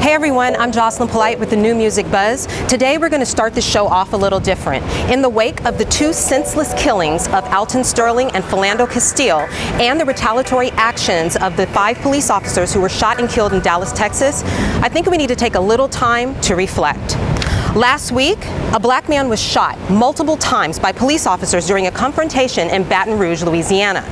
Hey everyone, I'm Jocelyn Polite with the New Music Buzz. Today we're going to start the show off a little different. In the wake of the two senseless killings of Alton Sterling and Philando Castile and the retaliatory actions of the 5 police officers who were shot and killed in Dallas, Texas, I think we need to take a little time to reflect. Last week, a black man was shot multiple times by police officers during a confrontation in Baton Rouge, Louisiana.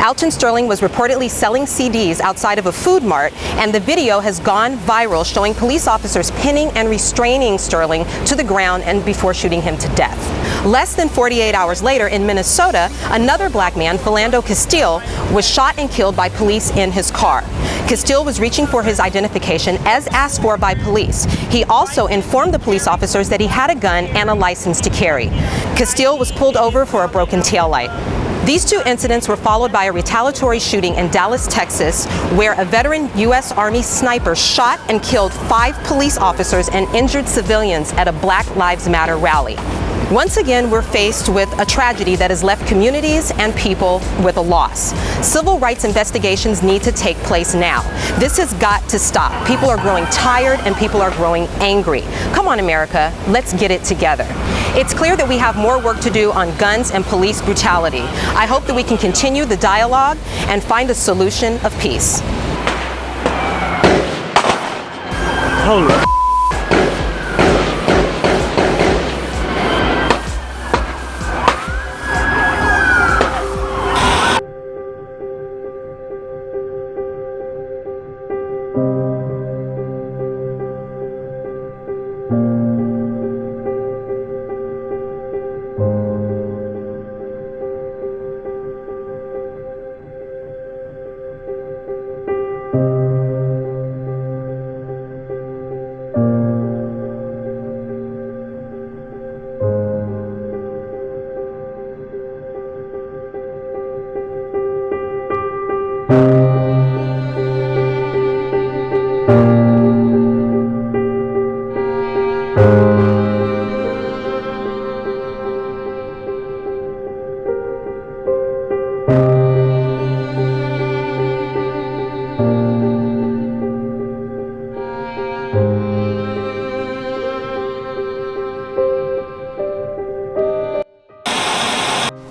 Alton Sterling was reportedly selling CDs outside of a food mart, and the video has gone viral showing police officers pinning and restraining Sterling to the ground and before shooting him to death. Less than 48 hours later in Minnesota, another black man, Philando Castile, was shot and killed by police in his car. Castile was reaching for his identification as asked for by police. He also informed the police officers that he had a gun and a license to carry. Castile was pulled over for a broken taillight. These two incidents were followed by a retaliatory shooting in Dallas, Texas, where a veteran U.S. Army sniper shot and killed 5 police officers and injured civilians at a Black Lives Matter rally. Once again, we're faced with a tragedy that has left communities and people with a loss. Civil rights investigations need to take place now. This has got to stop. People are growing tired and people are growing angry. Come on, America, let's get it together. It's clear that we have more work to do on guns and police brutality. I hope that we can continue the dialogue and find a solution of peace. Hold on.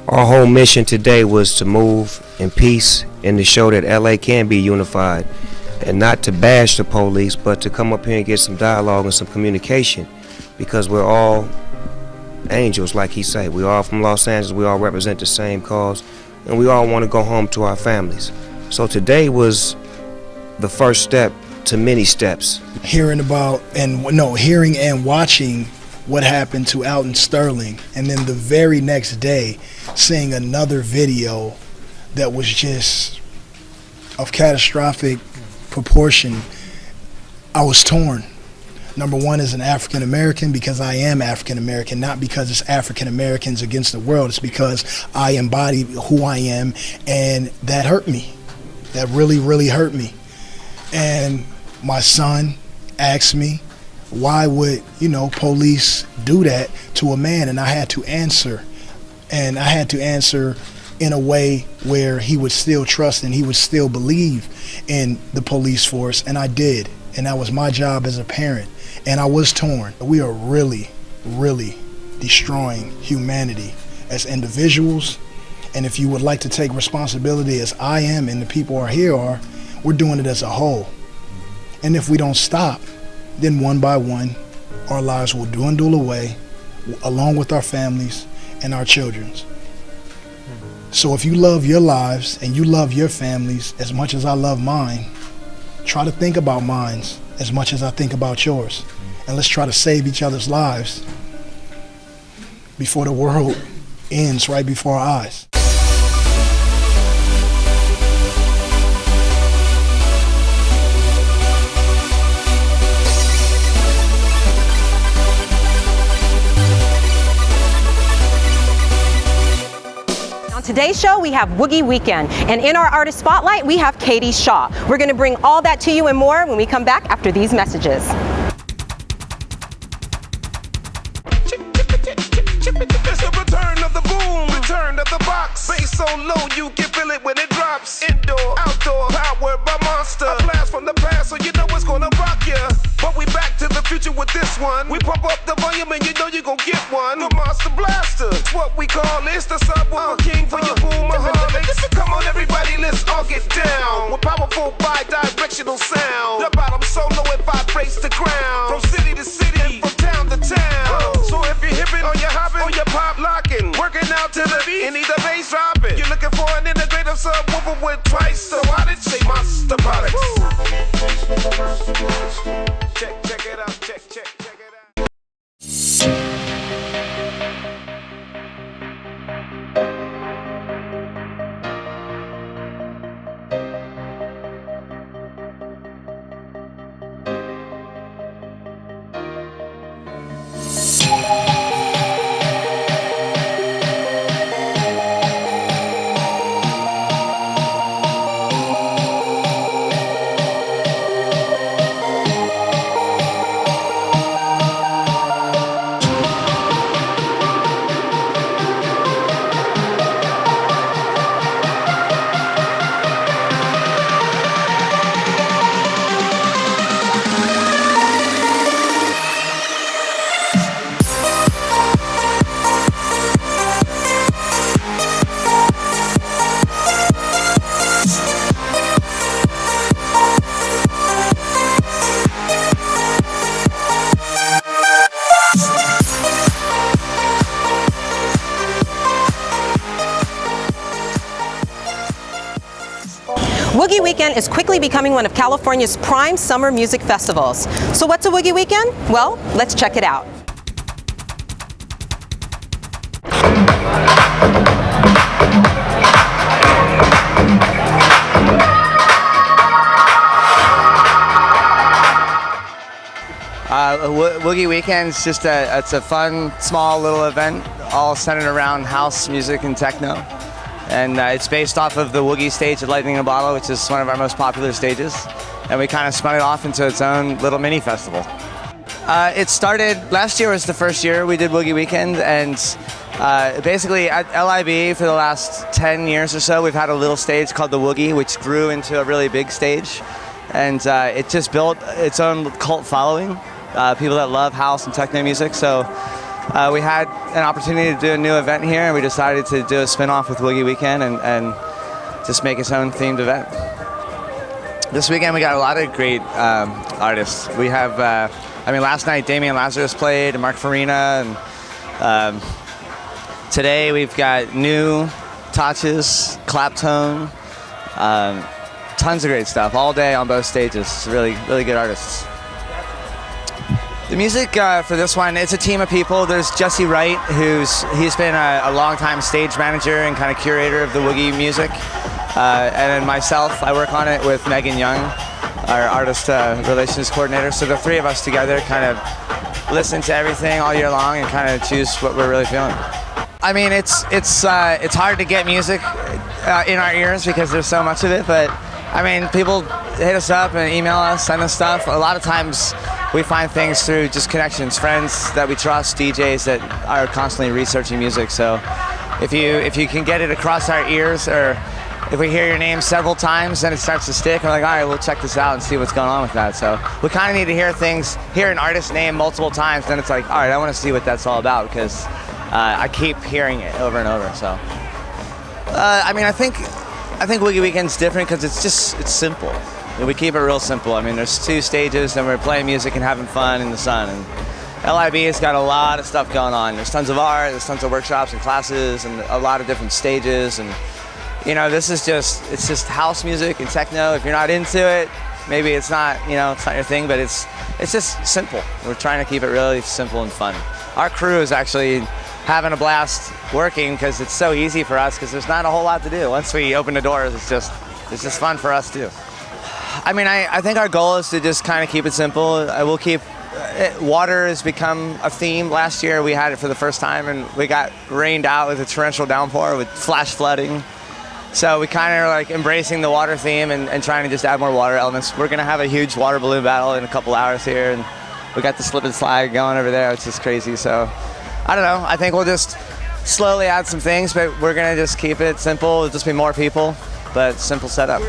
Our whole mission today was to move in peace and to show that LA can be unified, and not to bash the police, but to come up here and get some dialogue and some communication, because we're all angels, like he said. We all from Los Angeles, we all represent the same cause, and we all want to go home to our families. So today was the first step to many steps. Hearing and watching what happened to Alton Sterling, and then the very next day seeing another video that was just of catastrophic proportion, I was torn. Number one, as an African American, because I am African American, not because it's African Americans against the world, it's because I embody who I am, and that hurt me. That really, really hurt me. And my son asked me, why would, police do that to a man? And I had to answer. And I had to answer in a way where he would still trust and he would still believe in the police force. And I did. And that was my job as a parent. And I was torn. We are really, really destroying humanity as individuals. And if you would like to take responsibility as I am and the people are here are, we're doing it as a whole. And if we don't stop, then one by one, our lives will dwindle away, along with our families and our children's. So if you love your lives and you love your families as much as I love mine, try to think about mine as much as I think about yours. And let's try to save each other's lives before the world ends right before our eyes. Today's show, we have Wiggy Weekend, and in our artist spotlight, we have Catey Shaw. We're going to bring all that to you and more when we come back after these messages. It's the return of the boom, return of the box. Bass so low you can feel it when it drops. Indoor, outdoor, powered by Monster. A blast from the past, so you know it's gonna rock ya. one. We pump up the volume and you know you gon' get one. The Monster Blaster, it's what we call this. The subwoofer king for your boomaholics. Come on everybody, let's all get down. With powerful bi-directional sound. The bottom solo it vibrates the ground. From city to city and from town to town. So if you're hippin' or you're hopping or you're pop locking, working out to the beat and either bass dropping, you're looking for an integrative subwoofer with twice the wattage. Say Monster Products. Check it out, check it out. Woogie Weekend is quickly becoming one of California's prime summer music festivals. So what's a Woogie Weekend? Well, let's check it out. Woogie Weekend's just it's a fun, small little event, all centered around house music and techno. And it's based off of the Woogie stage at Lightning in a Bottle, which is one of our most popular stages. And we kind of spun it off into its own little mini festival. It started, last year was the first year we did Woogie Weekend, and basically at LIB for the last 10 years or so, we've had a little stage called the Woogie, which grew into a really big stage. And it just built its own cult following, people that love house and techno music. So we had an opportunity to do a new event here, and we decided to do a spin-off with Wiggy Weekend and just make its own themed event. This weekend we got a lot of great artists. We have, last night Damian Lazarus played, and Mark Farina, and today we've got new Touches, Claptone, tons of great stuff all day on both stages. Really, really good artists. The music for this one, it's a team of people. There's Jesse Wright, he's been a long-time stage manager and kind of curator of the Woogie music. And then myself, I work on it with Megan Young, our artist relations coordinator. So the three of us together kind of listen to everything all year long and kind of choose what we're really feeling. I mean, it's hard to get music in our ears because there's so much of it, but I mean, people hit us up and email us, send us stuff. A lot of times we find things through just connections, friends that we trust, DJs that are constantly researching music. So if you can get it across our ears, or if we hear your name several times, then it starts to stick. We're like, all right, we'll check this out and see what's going on with that. So we kind of need to hear an artist's name multiple times, then it's like, all right, I want to see what that's all about, because I keep hearing it over and over. So I think Wiggy Weekend's different because it's simple. We keep it real simple. I mean, there's two stages, and we're playing music and having fun in the sun. And LIB has got a lot of stuff going on. There's tons of art, there's tons of workshops and classes, and a lot of different stages. And you know, it's just house music and techno. If you're not into it, maybe it's not your thing. But it's just simple. We're trying to keep it really simple and fun. Our crew is actually having a blast working because it's so easy for us, because there's not a whole lot to do. Once we open the doors, it's just fun for us too. I mean, I think our goal is to just kind of keep it simple. We'll keep water has become a theme. Last year we had it for the first time, and we got rained out with a torrential downpour with flash flooding. So we kind of are like embracing the water theme and trying to just add more water elements. We're gonna have a huge water balloon battle in a couple hours here, and we got the slip and slide going over there, which is crazy. So I don't know, I think we'll just slowly add some things, but we're gonna just keep it simple. It'll just be more people, but simple setup.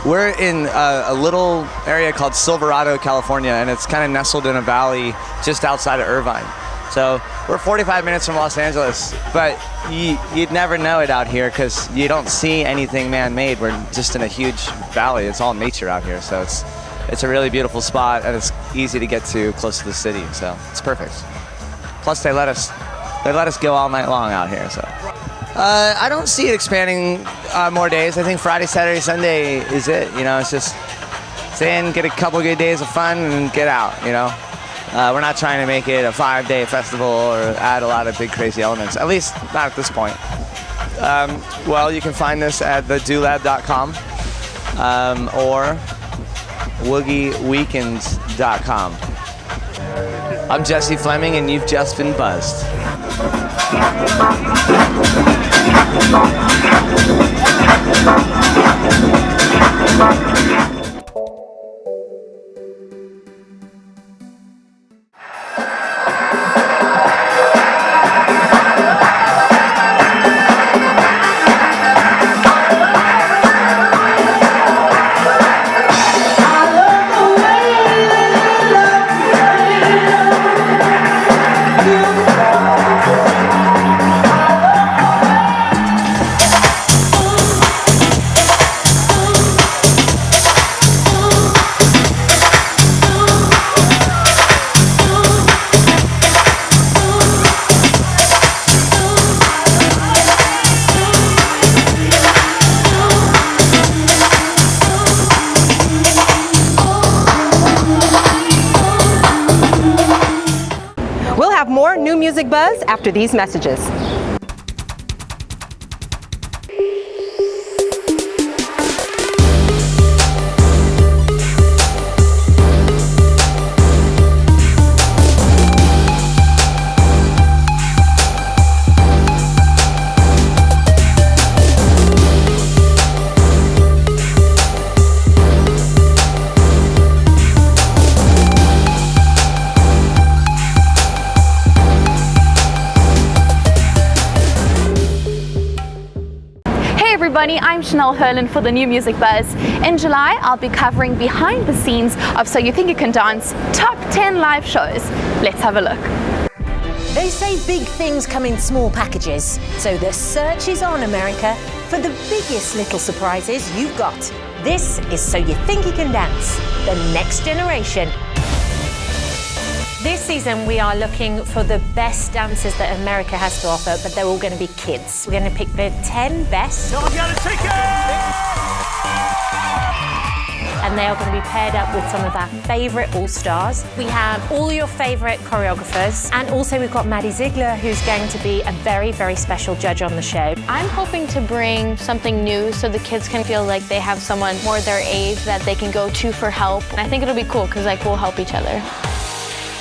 We're in a little area called Silverado, California, and it's kind of nestled in a valley just outside of Irvine. So we're 45 minutes from Los Angeles, but you'd never know it out here because you don't see anything man-made. We're just in a huge valley. It's all nature out here, so it's a really beautiful spot, and it's easy to get to close to the city, so it's perfect. Plus, they let us go all night long out here, so. I don't see it expanding more days. I think Friday, Saturday, Sunday is it. You know, it's just stay in, get a couple good days of fun, and get out. You know, we're not trying to make it a 5-day festival or add a lot of big crazy elements. At least not at this point. Well, you can find this at thedulab.com or WoogieWeekend.com. I'm Jesse Fleming, and you've just been buzzed. More new music buzz after these messages. everybody, I'm Chanel Herlin for the New Music Buzz. In July, I'll be covering behind the scenes of So You Think You Can Dance top 10 live shows. Let's have a look. They say big things come in small packages, so the search is on, America, for the biggest little surprises you've got. This is So You Think You Can Dance, the next generation. This season, we are looking for the best dancers that America has to offer, but they're all going to be kids. We're going to pick the 10 best. Someone got a ticket! And they are going to be paired up with some of our favourite all-stars. We have all your favourite choreographers, and also we've got Maddie Ziegler, who's going to be a very, very special judge on the show. I'm hoping to bring something new so the kids can feel like they have someone more their age that they can go to for help. And I think it'll be cool because like we'll help each other.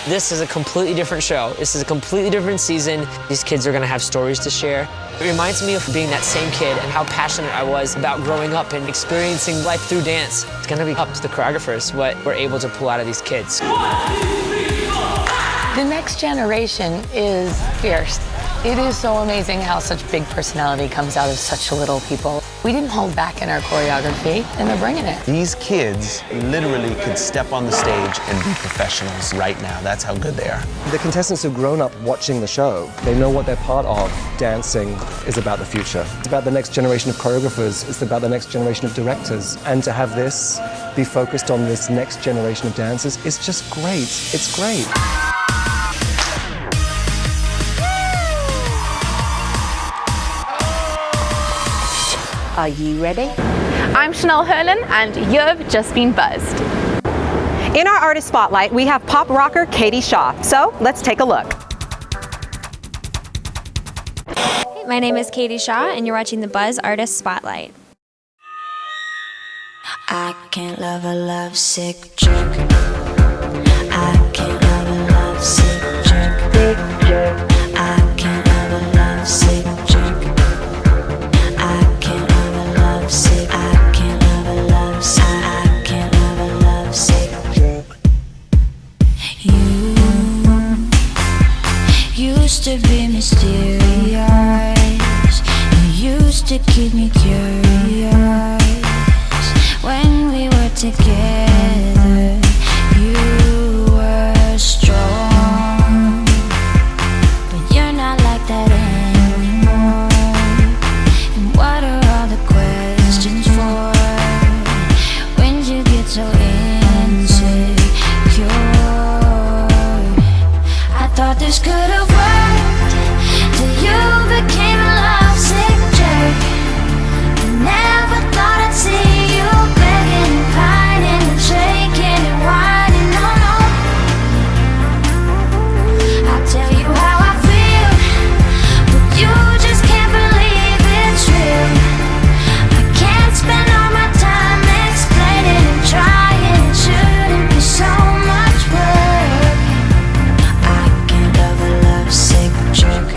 This is a completely different show. This is a completely different season. These kids are gonna have stories to share. It reminds me of being that same kid and how passionate I was about growing up and experiencing life through dance. It's gonna be up to the choreographers what we're able to pull out of these kids. The next generation is fierce. It is so amazing how such big personality comes out of such little people. We didn't hold back in our choreography, and they're bringing it. These kids literally could step on the stage and be professionals right now. That's how good they are. The contestants have grown up watching the show. They know what they're part of. Dancing is about the future. It's about the next generation of choreographers. It's about the next generation of directors. And to have this be focused on this next generation of dancers is just great. It's great. Are you ready? I'm Chanel Herlin, and you've just been buzzed. In our artist spotlight, we have pop rocker Catey Shaw. So let's take a look. Hey, my name is Catey Shaw, and you're watching the Buzz Artist Spotlight. I can't love a lovesick jerk. I can't love a lovesick jerk. Big jerk. I can't love a lovesick jerk. I can't love a lovesick. I can't love a lovesick. I can't love a lovesick jerk. You used to be mysterious. You used to keep me curious. When this could have worked till you became a lovesick jerk. I never thought I'd see you begging and pining and shaking and whining. No, no. I'll tell you how I feel, but you just can't believe it's real. I can't spend all my time explaining and trying. It shouldn't be so much work. I can't love a lovesick jerk.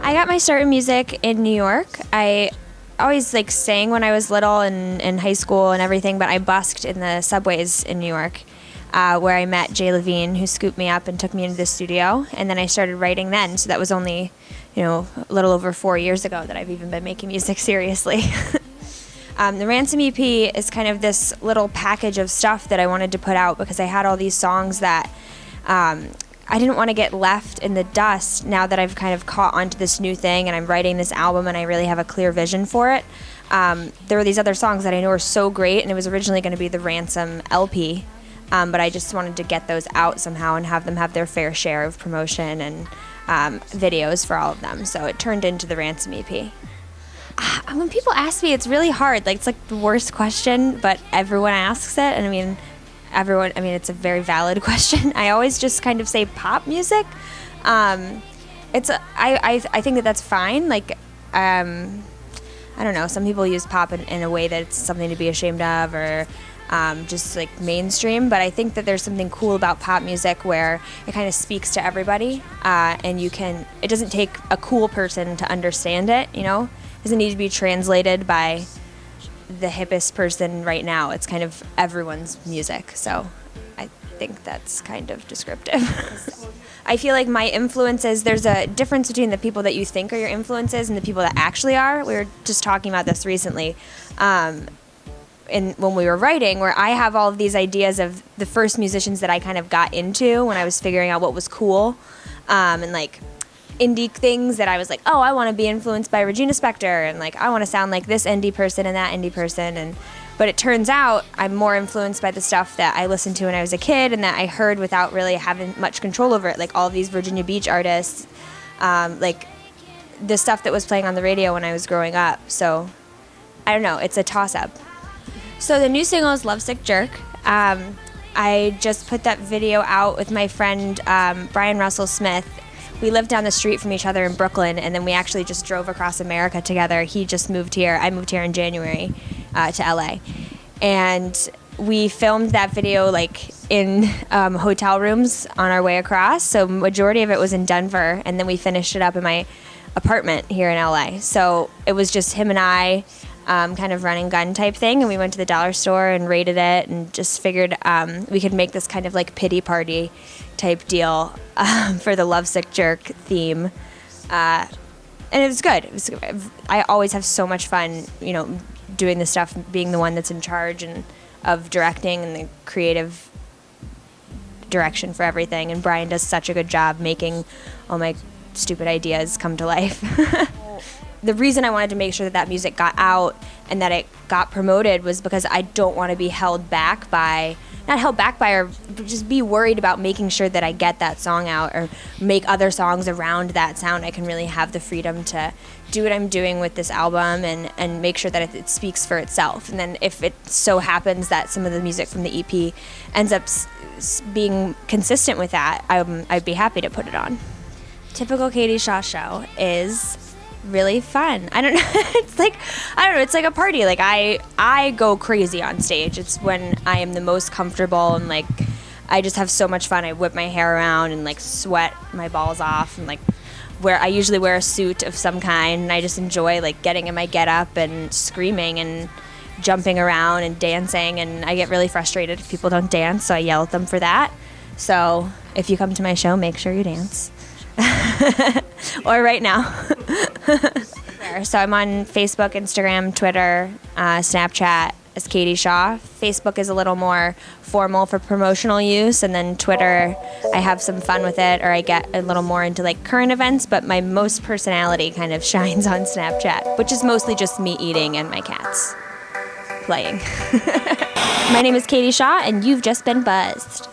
I got my start in music in New York. I always like sang when I was little and in high school and everything, but I busked in the subways in New York, where I met Jay Levine, who scooped me up and took me into the studio, and then I started writing then. So that was only, a little over 4 years ago that I've even been making music seriously. The Ransom EP is kind of this little package of stuff that I wanted to put out because I had all these songs that I didn't want to get left in the dust now that I've kind of caught onto this new thing and I'm writing this album and I really have a clear vision for it. There were these other songs that I know are so great, and it was originally going to be the Ransom LP, but I just wanted to get those out somehow and have them have their fair share of promotion and videos for all of them. So it turned into the Ransom EP. When people ask me, it's really hard. It's like the worst question, but everyone asks it, and it's a very valid question. I always just kind of say pop music. I think that that's fine. I don't know, some people use pop in a way that it's something to be ashamed of or just like mainstream, but I think that there's something cool about pop music where it kind of speaks to everybody, and it doesn't take a cool person to understand it, It doesn't need to be translated by the hippest person right now. It's kind of everyone's music, so I think that's kind of descriptive. I feel like my influences, there's a difference between the people that you think are your influences and the people that actually are. We were just talking about this recently when we were writing, where I have all of these ideas of the first musicians that I kind of got into when I was figuring out what was cool, and like indie things that I was like, oh, I want to be influenced by Regina Spektor, and like I want to sound like this indie person and that indie person, but it turns out I'm more influenced by the stuff that I listened to when I was a kid and that I heard without really having much control over it, like all of these Virginia Beach artists, like the stuff that was playing on the radio when I was growing up. So I don't know, it's a toss-up. So the new single is Lovesick Jerk. I just put that video out with my friend Brian Russell Smith. We lived down the street from each other in Brooklyn, and then we actually just drove across America together. He just moved here. I moved here in January to LA. And we filmed that video in hotel rooms on our way across. So majority of it was in Denver, and then we finished it up in my apartment here in LA. So it was just him and I, kind of run and gun type thing, and we went to the dollar store and rated it and just figured we could make this kind of like pity party type deal for the Lovesick Jerk theme, and it was good. I always have so much fun, doing this stuff, being the one that's in charge and of directing and the creative direction for everything, and Brian does such a good job making all my stupid ideas come to life. The reason I wanted to make sure that music got out and that it got promoted was because I don't want to be held back by, or just be worried about making sure that I get that song out or make other songs around that sound. I can really have the freedom to do what I'm doing with this album and make sure that it speaks for itself. And then if it so happens that some of the music from the EP ends up being consistent with that, I'd be happy to put it on. Typical Catey Shaw show is really fun. I don't know. It's like a party. Like I go crazy on stage. It's when I am the most comfortable and like I just have so much fun. I whip my hair around and like sweat my balls off and like I usually wear a suit of some kind, and I just enjoy like getting in my getup and screaming and jumping around and dancing, and I get really frustrated if people don't dance, so I yell at them for that. So if you come to my show, make sure you dance. Or right now. So I'm on Facebook, Instagram, Twitter, Snapchat as Catey Shaw. Facebook is a little more formal for promotional use, and then Twitter, I have some fun with it, or I get a little more into like current events, but my most personality kind of shines on Snapchat, which is mostly just me eating and my cats playing. My name is Catey Shaw, and you've just been buzzed.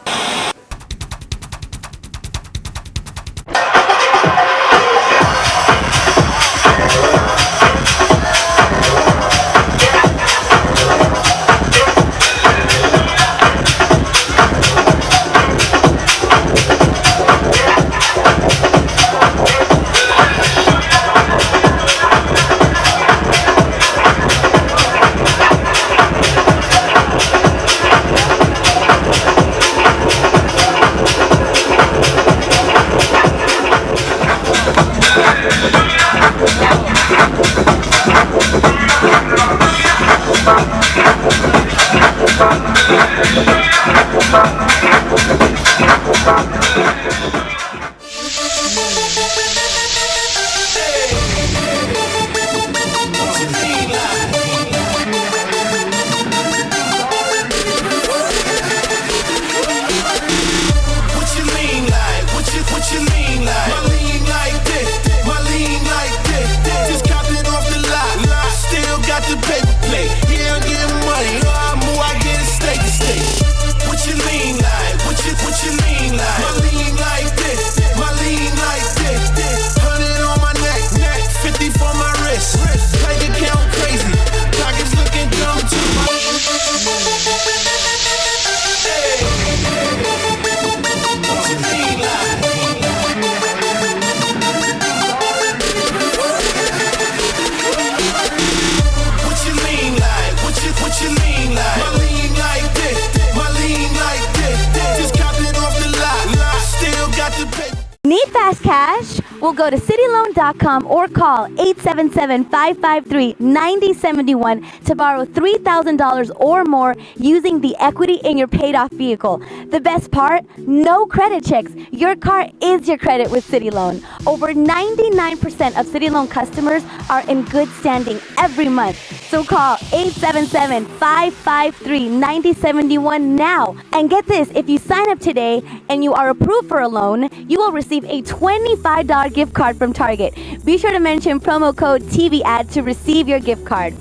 Well, go to cityloan.com or call 877-553-9071 to borrow $3,000 or more using the equity in your paid-off vehicle. The best part? No credit checks. Your car is your credit with City Loan. Over 99% of City Loan customers are in good standing every month. So call 877-553-9071 now. And get this, if you sign up today and you are approved for a loan, you will receive a $25 gift card from Target. Be sure to mention promo code TVAD to receive your gift card.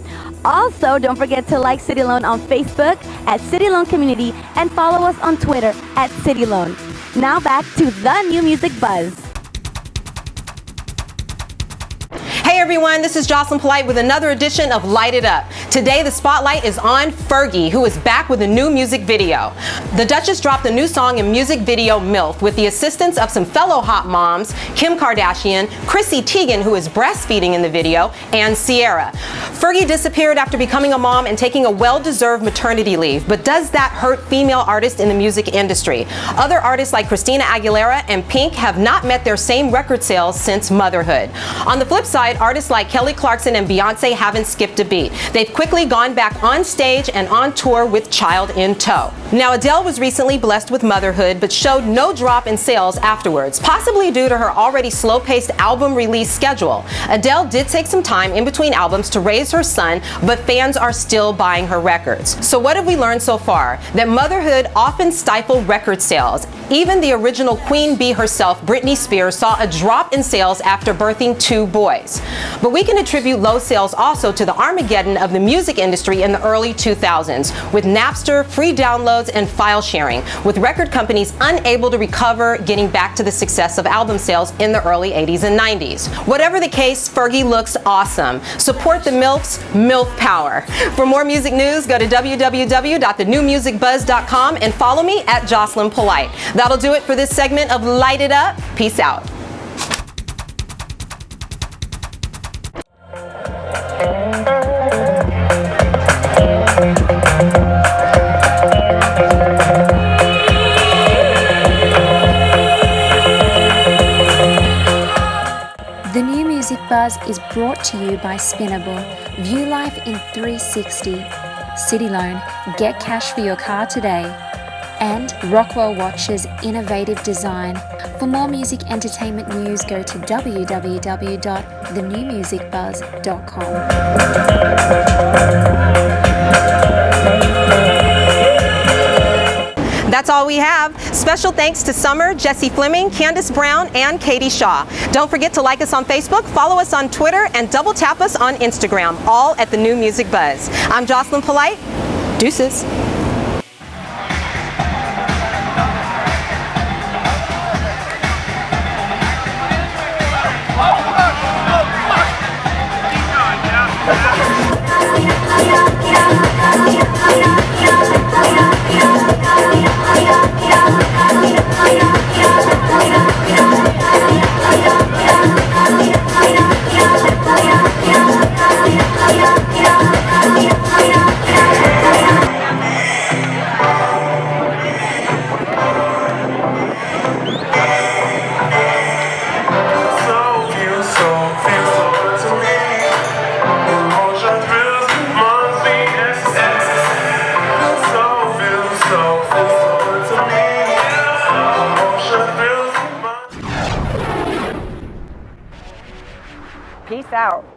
Also, don't forget to like City Loan on Facebook at City Loan Community and follow us on Twitter at City Loan. Now back to the New Music Buzz. Hey everyone, this is Jocelyn Polite with another edition of Light It Up. Today the spotlight is on Fergie, who is back with a new music video. The Duchess dropped a new song and music video, MILF, with the assistance of some fellow hot moms, Kim Kardashian, Chrissy Teigen, who is breastfeeding in the video, and Ciara. Fergie disappeared after becoming a mom and taking a well-deserved maternity leave, but does that hurt female artists in the music industry? Other artists like Christina Aguilera and Pink have not met their same record sales since motherhood. On the flip side, artists like Kelly Clarkson and Beyonce haven't skipped a beat. They've quickly gone back on stage and on tour with child in tow. Now, Adele was recently blessed with motherhood, but showed no drop in sales afterwards, possibly due to her already slow-paced album release schedule. Adele did take some time in between albums to raise her son, but fans are still buying her records. So what have we learned so far? That motherhood often stifled record sales. Even the original Queen Bee herself, Britney Spears, saw a drop in sales after birthing 2 boys. But we can attribute low sales also to the Armageddon of the music industry in the early 2000s, with Napster, free downloads, and file sharing, with record companies unable to recover getting back to the success of album sales in the early 80s and 90s. Whatever the case, Fergie looks awesome. Support the MILFs, MILF power. For more music news, go to www.thenewmusicbuzz.com and follow me at Jocelyn Polite. That'll do it for this segment of Light It Up. Peace out. The New Music Buzz is brought to you by Spinnable. View life in 360. City Loan. Get cash for your car today. And Rockwell Watches innovative design. For more music entertainment news, go to www.thenewmusicbuzz.com. That's all we have. Special thanks to Summer, Jesse Fleming, Candace Brown, and Katie Shaw. Don't forget to like us on Facebook, follow us on Twitter, and double tap us on Instagram, all at The New Music Buzz. I'm Jocelyn Polite. Deuces. Peace out.